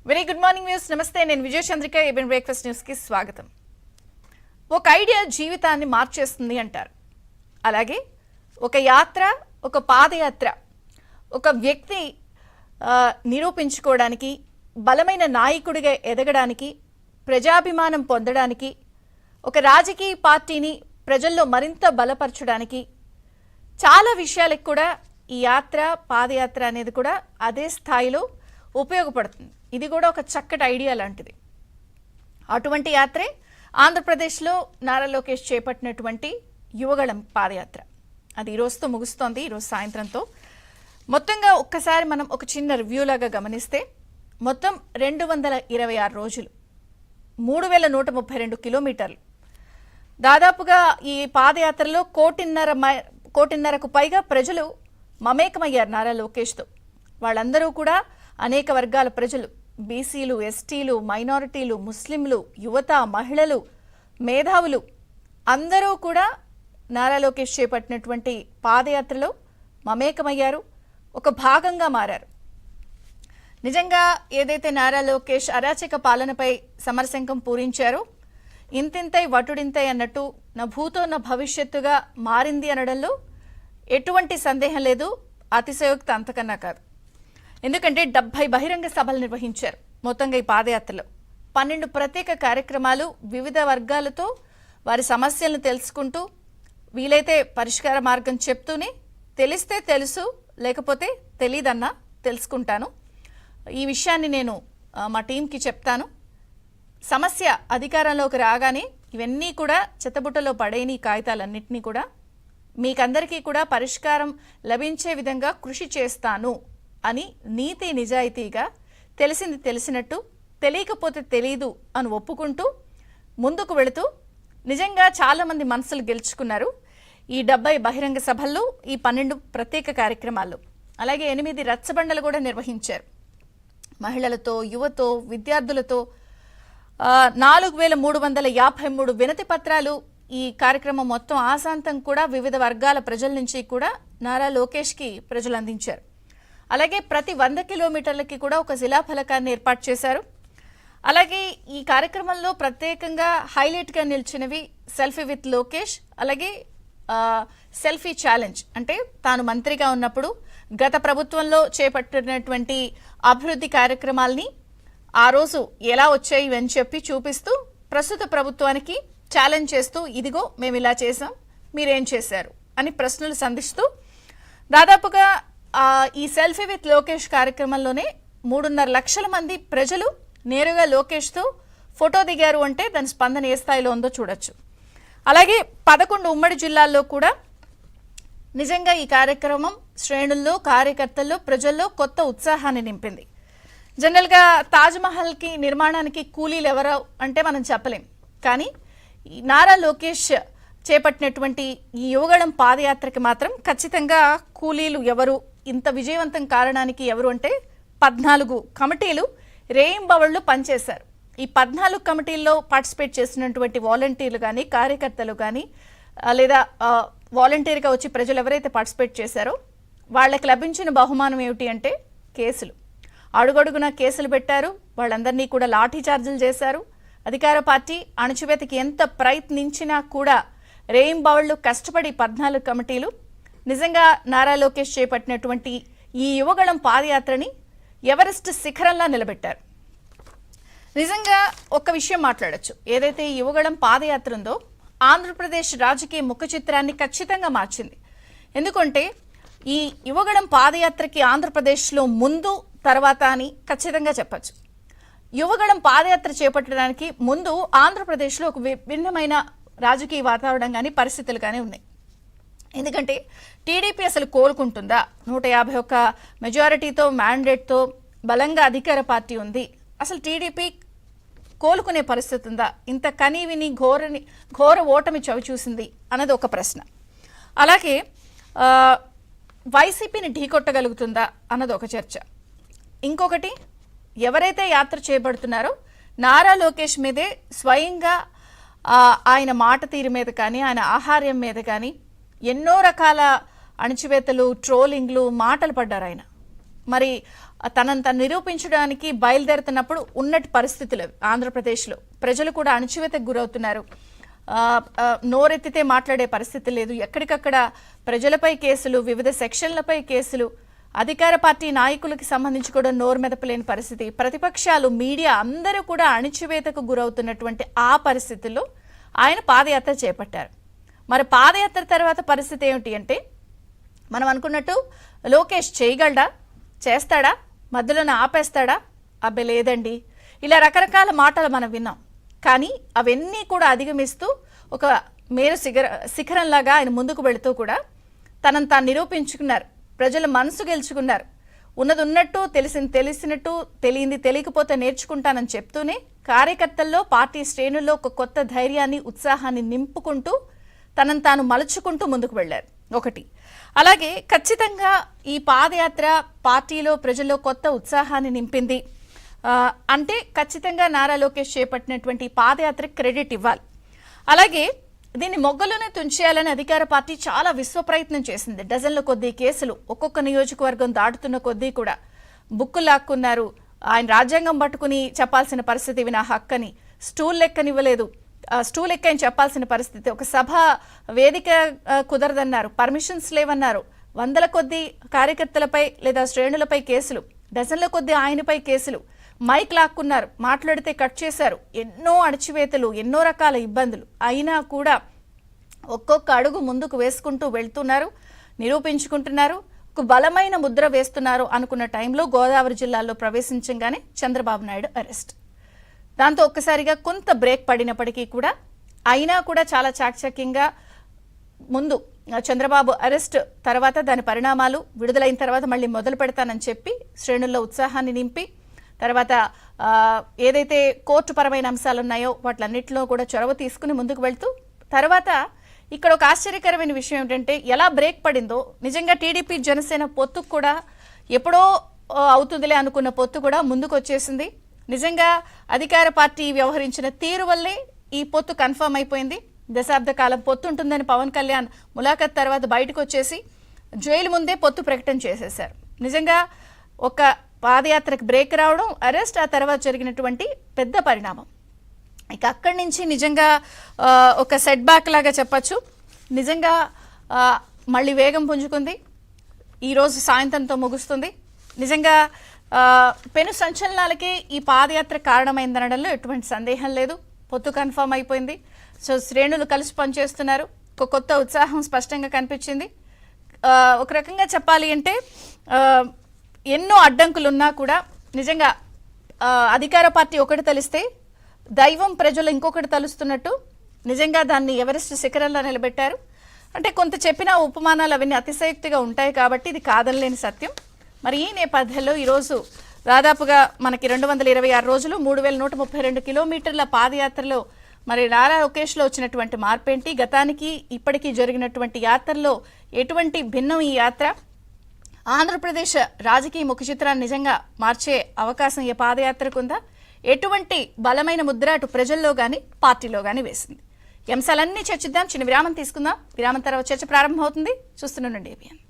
Very good morning news. నమస్తే, నేను విజయ Chandrika. ABN breakfast news కి స్వాగతం. ఒక ఐడియా జీవితాన్ని మార్చేస్తుంది అంటారు. అలాగే ఒక యాత్ర, ఒక పాదయాత్ర ఒక వ్యక్తి నిరూపించుకోవడానికి, బలమైన నాయకుడిగా ఎదగడానికి, ప్రజాభిమానం పొందడానికి, ఒక రాజకీయ పార్టీని ప్రజల్లో మరింత బలపరచడానికి చాలా విషయాలకు కూడా ఈ యాత్ర, పాదయాత్ర అనేది కూడా అదే స్థాయిలో ఉపయోగపడుతుంది. ఇది కూడా ఒక చక్కటి ఐడియా లాంటిది. అటువంటి యాత్రే ఆంధ్రప్రదేశ్లో నారా లోకేష్ చేపట్టినటువంటి యువగళం పాదయాత్ర. అది ఈరోజుతో ముగుస్తోంది, ఈరోజు సాయంత్రంతో. మొత్తంగా ఒక్కసారి మనం ఒక చిన్న రివ్యూలాగా గమనిస్తే మొత్తం 226 రోజులు, 3132 కిలోమీటర్లు, దాదాపుగా ఈ పాదయాత్రలో కోటిన్నరకు పైగా ప్రజలు మమేకమయ్యారు నారా లోకేష్తో. వాళ్ళందరూ కూడా అనేక వర్గాల ప్రజలు, బీసీలు, ఎస్టీలు, మైనారిటీలు, ముస్లింలు, యువత, మహిళలు, మేధావులు అందరూ కూడా నారా లోకేష్ చేపట్టినటువంటి పాదయాత్రలో మమేకమయ్యారు, ఒక భాగంగా మారారు. నిజంగా ఏదైతే నారా లోకేష్ అరాచక పాలనపై సమరశంఖం పూరించారో, ఇంతింతై వటుడింతై అన్నట్టు నా భూతో నా భవిష్యత్తుగా మారింది అనడంలో ఎటువంటి సందేహం లేదు. అతిశయోక్తి అంతకన్నా కాదు. ఎందుకంటే 70 బహిరంగ సభలు నిర్వహించారు మొత్తంగా ఈ పాదయాత్రలో. 12 ప్రత్యేక కార్యక్రమాలు, వివిధ వర్గాలతో వారి సమస్యలను తెలుసుకుంటూ, వీలైతే పరిష్కార మార్గం చెప్తూనే, తెలిస్తే తెలుసు, లేకపోతే తెలీదన్నా తెలుసుకుంటాను, ఈ విషయాన్ని నేను మా టీంకి చెప్తాను, సమస్య అధికారంలోకి రాగానే ఇవన్నీ కూడా చెత్తబుట్టలో పడేని కాగితాలన్నింటినీ కూడా మీకందరికీ కూడా పరిష్కారం లభించే విధంగా కృషి చేస్తాను అని నీతి నిజాయితీగా, తెలిసింది తెలిసినట్టు, తెలియకపోతే తెలీదు అని ఒప్పుకుంటూ ముందుకు వెళుతూ నిజంగా చాలామంది మనసులు గెలుచుకున్నారు ఈ 70 బహిరంగ సభల్లో, ఈ 12 ప్రత్యేక కార్యక్రమాల్లో. అలాగే 8 రచ్చబండలు కూడా నిర్వహించారు. మహిళలతో, యువతో, విద్యార్థులతో 4353 వినతి పత్రాలు ఈ కార్యక్రమం మొత్తం ఆశాంతం కూడా వివిధ వర్గాల ప్రజల నుంచి కూడా నారా లోకేష్కి ప్రజలు అందించారు. అలాగే ప్రతి 100 కిలోమీటర్లకి కూడా ఒక శిలాఫలకాన్ని ఏర్పాటు చేశారు. అలాగే ఈ కార్యక్రమంలో ప్రత్యేకంగా హైలైట్గా నిలిచినవి సెల్ఫీ విత్ లోకేష్, అలాగే సెల్ఫీ ఛాలెంజ్. అంటే తాను మంత్రిగా ఉన్నప్పుడు గత ప్రభుత్వంలో చేపట్టినటువంటి అభివృద్ధి కార్యక్రమాల్ని ఆ రోజు ఎలా వచ్చాయి అని చెప్పి చూపిస్తూ, ప్రస్తుత ప్రభుత్వానికి ఛాలెంజ్ చేస్తూ, ఇదిగో మేము ఇలా చేసాం, మీరేం చేశారు అని ప్రశ్నలు సంధిస్తూ దాదాపుగా ఈ సెల్ఫీ విత్ లోకేష్ కార్యక్రమంలోనే 3.5 లక్షల మంది ప్రజలు నేరుగా లోకేష్తో ఫోటో దిగారు. అంటే దాని స్పందన ఏ స్థాయిలో ఉందో చూడొచ్చు. అలాగే 11 ఉమ్మడి జిల్లాల్లో కూడా నిజంగా ఈ కార్యక్రమం శ్రేణుల్లో, కార్యకర్తల్లో, ప్రజల్లో కొత్త ఉత్సాహాన్ని నింపింది. జనరల్గా తాజ్మహల్కి నిర్మాణానికి కూలీలు ఎవరో అంటే మనం చెప్పలేం, కానీ నారా లోకేష్ చేపట్టినటువంటి ఈ యువగళం పాదయాత్రకి మాత్రం ఖచ్చితంగా కూలీలు ఎవరు, ఇంత విజయవంతం కారణానికి ఎవరు అంటే 14 కమిటీలు రేయింబవళ్లు పనిచేశారు. ఈ 14 కమిటీల్లో పార్టిసిపేట్ చేసినటువంటి వాలంటీర్లు కానీ, కార్యకర్తలు కానీ, లేదా వాలంటీర్గా వచ్చి ప్రజలు ఎవరైతే పార్టిసిపేట్ చేశారో వాళ్ళకి లభించిన బహుమానం ఏమిటి అంటే కేసులు. అడుగడుగున కేసులు పెట్టారు, వాళ్ళందరినీ కూడా లాఠీ చార్జీలు చేశారు. అధికార పార్టీ అణచివేతకి ఎంత ప్రయత్నించినా కూడా రేయింబవళ్లు కష్టపడి 14 కమిటీలు నిజంగా నారా లోకేష్ చేపట్టినటువంటి ఈ యువగళం పాదయాత్రని ఎవరెస్ట్ శిఖరంలా నిలబెట్టారు. నిజంగా ఒక్క విషయం మాట్లాడొచ్చు. ఏదైతే ఈ యువగళం పాదయాత్ర ఉందో ఆంధ్రప్రదేశ్ రాజకీయ ముఖ చిత్రాన్ని ఖచ్చితంగా మార్చింది. ఎందుకంటే ఈ యువగళం పాదయాత్రకి ఆంధ్రప్రదేశ్లో ముందు తర్వాత అని ఖచ్చితంగా చెప్పచ్చు. యువగళం పాదయాత్ర చేపట్టడానికి ముందు ఆంధ్రప్రదేశ్లో ఒక భిన్నమైన రాజకీయ వాతావరణం కానీ, పరిస్థితులు కానీ ఉన్నాయి. ఎందుకంటే టీడీపీ అసలు కోలుకుంటుందా? 151 మెజారిటీతో, మ్యాండేట్తో బలంగా అధికార పార్టీ ఉంది. అసలు టీడీపీ కోలుకునే పరిస్థితి ఉందా? ఇంత కనీవిని ఘోర ఓటమి చవి చూసింది అన్నది ఒక ప్రశ్న. అలాగే వైసీపీని ఢీకొట్టగలుగుతుందా అన్నది ఒక చర్చ. ఇంకొకటి, ఎవరైతే యాత్ర చేపడుతున్నారో నారా లోకేష్ మీదే స్వయంగా ఆయన మాట తీరు మీద కానీ, ఆయన ఆహార్యం మీద కానీ ఎన్నో రకాల అణచివేతలు, ట్రోలింగ్లు, మాటలు పడ్డారు ఆయన. మరి తనను తను నిరూపించడానికి బయలుదేరుతున్నప్పుడు ఉన్నటి పరిస్థితులు అవి. ఆంధ్రప్రదేశ్లో ప్రజలు కూడా అణచివేతకు గురవుతున్నారు. నోరెత్తితే మాట్లాడే పరిస్థితి లేదు. ఎక్కడికక్కడ ప్రజలపై కేసులు, వివిధ సెక్షన్లపై కేసులు, అధికార పార్టీ నాయకులకి సంబంధించి కూడా నోరు మెదపలేని పరిస్థితి, ప్రతిపక్షాలు, మీడియా అందరూ కూడా అణచివేతకు గురవుతున్నటువంటి ఆ పరిస్థితుల్లో ఆయన పాదయాత్ర చేపట్టారు. మరి పాదయాత్ర తర్వాత పరిస్థితి ఏమిటి అంటే, మనం అనుకున్నట్టు లోకేష్ చేయగలడా, చేస్తాడా, మధ్యలోనే ఆపేస్తాడా? అబ్బే లేదండి. ఇలా రకరకాల మాటలు మనం విన్నాం. కానీ అవన్నీ కూడా అధిగమిస్తూ ఒక మేరు శిఖరంలాగా ఆయన ముందుకు వెళుతూ కూడా తనను తాను నిరూపించుకున్నారు. ప్రజల మనసు గెలుచుకున్నారు. ఉన్నది ఉన్నట్టు, తెలిసినట్టు, తెలియంది తెలియకపోతే నేర్చుకుంటానని చెప్తూనే కార్యకర్తల్లో, పార్టీ శ్రేణుల్లో ఒక కొత్త ధైర్యాన్ని, ఉత్సాహాన్ని నింపుకుంటూ తనను తాను మలుచుకుంటూ ముందుకు వెళ్ళారు. ఒకటి. అలాగే ఖచ్చితంగా ఈ పాదయాత్ర పార్టీలో, ప్రజల్లో కొత్త ఉత్సాహాన్ని నింపింది అంటే ఖచ్చితంగా నారా లోకేష్ చేపట్టినటువంటి పాదయాత్రకు క్రెడిట్ ఇవ్వాలి. అలాగే దీన్ని మొగ్గలోనే తుంచేయాలని అధికార పార్టీ చాలా విశ్వ ప్రయత్నం చేసింది. డజన్ల కొద్దీ కేసులు, ఒక్కొక్క నియోజకవర్గం దాటుతున్న కొద్దీ కూడా బుక్కు లాక్కున్నారు. ఆయన రాజ్యాంగం పట్టుకుని చెప్పాల్సిన పరిస్థితి, ఇవి నా హక్కని, స్టూల్ లెక్కనివ్వలేదు, స్టూల్ ఎక్కని చెప్పాల్సిన పరిస్థితి, ఒక సభ వేదిక కుదరదన్నారు, పర్మిషన్స్ లేవన్నారు, వందల కొద్దీ కార్యకర్తలపై లేదా శ్రేణులపై కేసులు, డజన్ల కొద్దీ ఆయనపై కేసులు, మైక్ లాక్కున్నారు, మాట్లాడితే కట్ చేశారు, ఎన్నో అణచివేతలు, ఎన్నో రకాల ఇబ్బందులు. అయినా కూడా ఒక్కొక్క అడుగు ముందుకు వేసుకుంటూ వెళ్తున్నారు, నిరూపించుకుంటున్నారు, ఒక బలమైన ముద్ర వేస్తున్నారు. అనుకున్న టైంలో గోదావరి జిల్లాలో ప్రవేశించగానే చంద్రబాబు నాయుడు అరెస్ట్. దాంతో ఒక్కసారిగా కొంత బ్రేక్ పడినప్పటికీ కూడా అయినా కూడా చాలా చాకచక్యంగా ముందు చంద్రబాబు అరెస్ట్ తర్వాత దాని పరిణామాలు విడుదలైన తర్వాత మళ్ళీ మొదలు పెడతానని చెప్పి శ్రేణుల్లో ఉత్సాహాన్ని నింపి, తర్వాత ఏదైతే కోర్టు పరమైన అంశాలు ఉన్నాయో వాటిలన్నింటిలో కూడా చొరవ తీసుకుని ముందుకు వెళ్తూ, తర్వాత ఇక్కడ ఒక ఆశ్చర్యకరమైన విషయం ఏంటంటే, ఎలా బ్రేక్ పడిందో నిజంగా టీడీపీ జనసేన పొత్తు కూడా ఎప్పుడో అవుతుందిలే అనుకున్న పొత్తు కూడా ముందుకు వచ్చేసింది. నిజంగా అధికార పార్టీ వ్యవహరించిన తీరు వల్లే ఈ పొత్తు కన్ఫర్మ్ అయిపోయింది. దశాబ్ద కాలం పొత్తు ఉంటుందని పవన్ కళ్యాణ్ ములాఖత్ తర్వాత బయటకు వచ్చేసి జైలు ముందే పొత్తు ప్రకటన చేసేశారు. నిజంగా ఒక పాదయాత్రకు బ్రేక్ రావడం, అరెస్ట్, ఆ తర్వాత జరిగినటువంటి పెద్ద పరిణామం. ఇక అక్కడి నుంచి నిజంగా ఒక సెట్ బ్యాక్ లాగా చెప్పచ్చు. నిజంగా మళ్ళీ వేగం పుంజుకుంది. ఈరోజు సాయంత్రంతో ముగుస్తుంది. నిజంగా పెను సంచలనాలకి ఈ పాదయాత్ర కారణమైందనడంలో ఎటువంటి సందేహం లేదు. పొత్తు కన్ఫర్మ్ అయిపోయింది. సో శ్రేణులు కలిసి పనిచేస్తున్నారు. ఒక కొత్త ఉత్సాహం స్పష్టంగా కనిపించింది. ఒక రకంగా చెప్పాలి అంటే ఎన్నో అడ్డంకులున్నా కూడా నిజంగా అధికార పార్టీ ఒకటి తలిస్తే దైవం ప్రజలు ఇంకొకటి తలుస్తున్నట్టు నిజంగా దాన్ని ఎవరెస్ట్ శిఖరంలో నిలబెట్టారు. అంటే కొంత చెప్పిన ఉపమానాలు అవన్నీ అతిశయోక్తిగా ఉంటాయి కాబట్టి ఇది కాదనలేని సత్యం. మరి ఈ నేపథ్యంలో ఈరోజు దాదాపుగా మనకి 226 రోజులు 3132 కిలోమీటర్ల పాదయాత్రలో మరి నారా లోకేష్లో వచ్చినటువంటి మార్పేంటి, గతానికి ఇప్పటికీ జరిగినటువంటి యాత్రలో ఎటువంటి భిన్నం ఈ యాత్ర, ఆంధ్రప్రదేశ్ రాజకీయ ముఖ చిత్రాన్ని నిజంగా మార్చే అవకాశం ఈ పాదయాత్రకు ఉందా, ఎటువంటి బలమైన ముద్ర అటు ప్రజల్లో కానీ పార్టీలో కానీ వేసింది? ఈ అంశాలన్నీ చర్చిద్దాం. చిన్న విరామం తీసుకుందాం. విరామం తర్వాత చర్చ ప్రారంభమవుతుంది. చూస్తున్నానండి ఏబిఎన్.